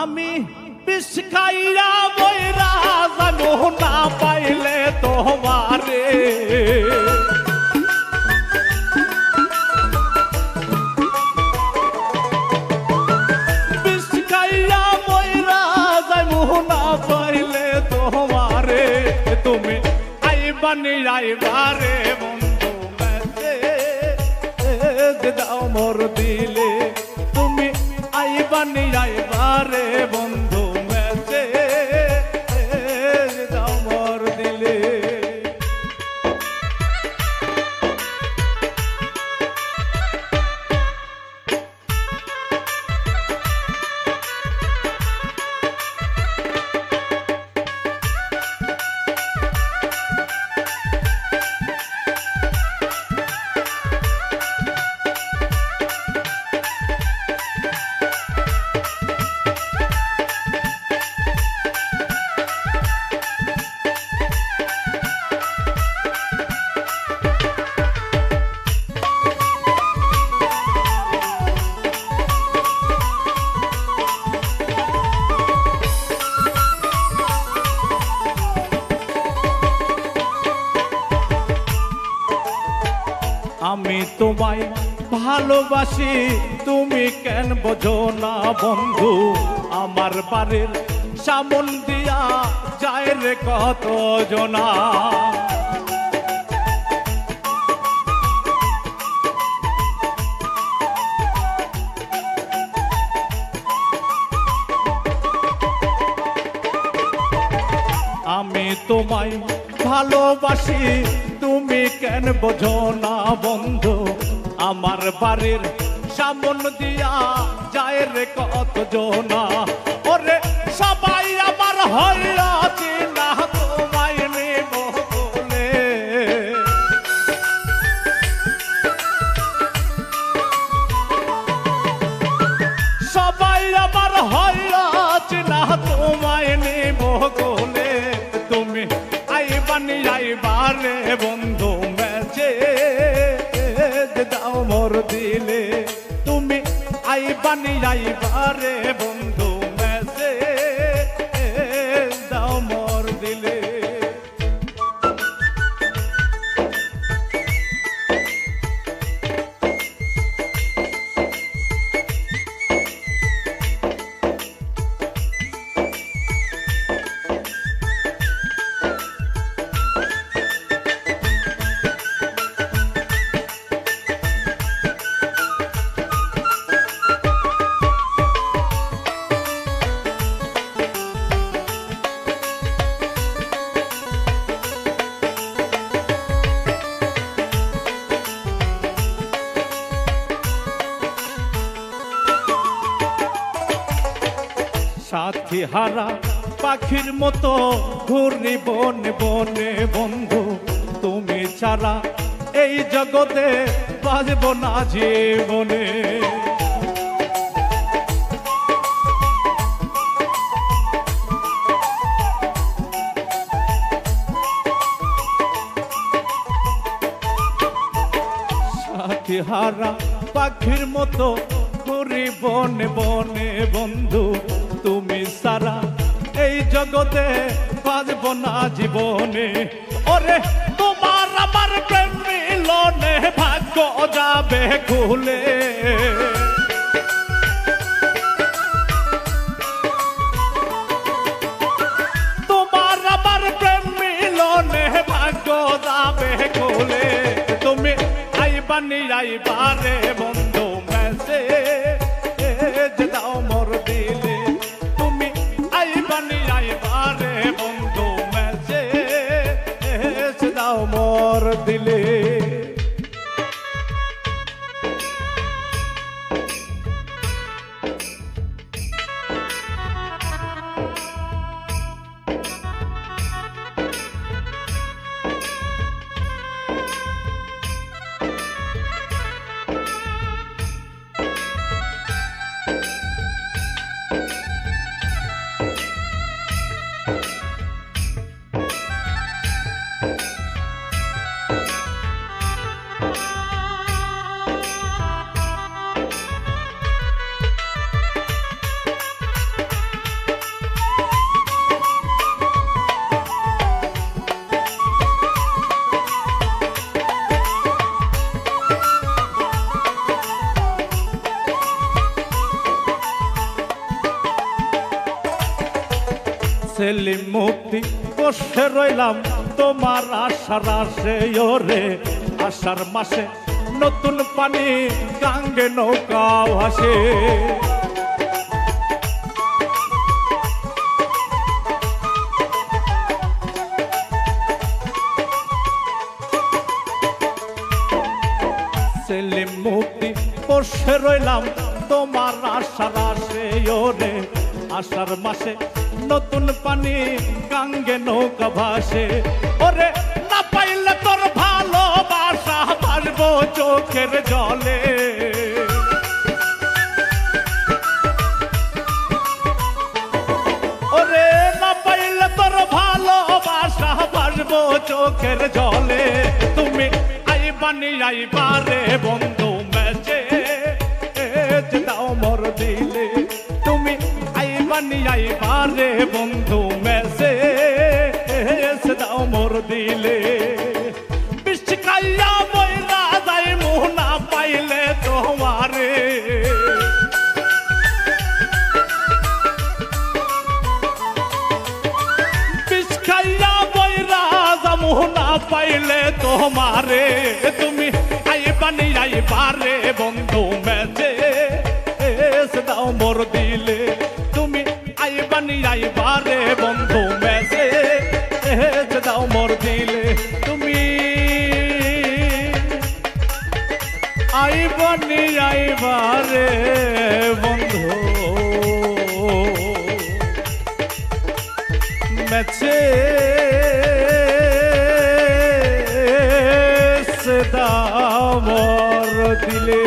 আমি বিষ খাইয়া বইরা জানো না পাইলে তোমারে বিষ খাইয়া বইরা জানো না পাইলে তোমারে তুমি আইবানি আইবারে বন্ধু মেসেজ দাও মোর দিলে তুমি আইবানি আইবারে বন্ধু মেসেজ দাও মোর দিলে আমি তোমায় ভালোবাসি তুমি কেন বোঝো না বন্ধু আমার বাড়ির সামন দিয়া যায় রে কত জনা আমি তোমায় ভালোবাসি তুমি কেন বোঝো না বন্ধু আমার বাড়ির সামন দিয়া যায় রে কত জনা ওরে সবাই আমার হইয়াছি না তোমায় নেব বলে সবাই আমার হইয়াছি না তোমায় নেব বলে তুমি আইবানি আইবারে বন্ধু মেসেজ দাও মোর দিলে তুমি আইবানি আইবারে বন্ধু মেসেজ দাও মোর দিলে সাথী হারা পাখির মতো ঘুরি বনে বনে বন্ধু তুমি ছাড়া এই জগতে বাজব না জীবনে সাথী হারা পাখির মতো ঘুরি বনে বনে বন্ধু তুমি সারা এই জগতে বাজব না জীবনে ওরে তোমার আমার প্রেম মিলনে ভাগ্য যাবে খুলে তোমার আমার প্রেম মিলনে ভাগ্য যাবে খুলে তুমি আইবানি আইবারে বন্ধু মেসেজ দাও মোর দিলে তুমি আইবানি আইবারে বন্ধু মেসেজ দাও মোর দিলে সেলিম মুক্তি বসে রইলাম তোমার আশার আসে ওরে আষাঢ় মাসে নতুন পানি গাঙ্গে নৌকা ভাসে সেলিম মুক্তি বসে রইলাম তোমার আশার আসে ওরে আষাঢ় মাসে নতুন পানি গাঙ্গে নৌকা ভাসে ওরে না পাইলে তোর ভালোবাসা ভাসবো চোখের জলে ওরে না পাইলে তোর ভালোবাসা ভাসবো চোখের জলে তুমি আইবানি আইবারে বন্ধু মেচে দাও মোর দিলে তুমি আইবানি আইবারে বন্ধু মেসে দাও মোর দিলে বৃষ্টি খাইয়া ময়রা যাই মোহনা পাইলে তোমারে বৃষ্টি খাইয়া ময়রা যা মোহনা পাইলে তোমারে তুমি আইবানি আইবারে বন্ধু মেসে দাও মোর দিলে তুমি আইবানি আইবারে বন্ধু মেসে দাও মোর দিলে তুমি আইবানি আইবারে বন্ধু মেসে দাও মোর দিলে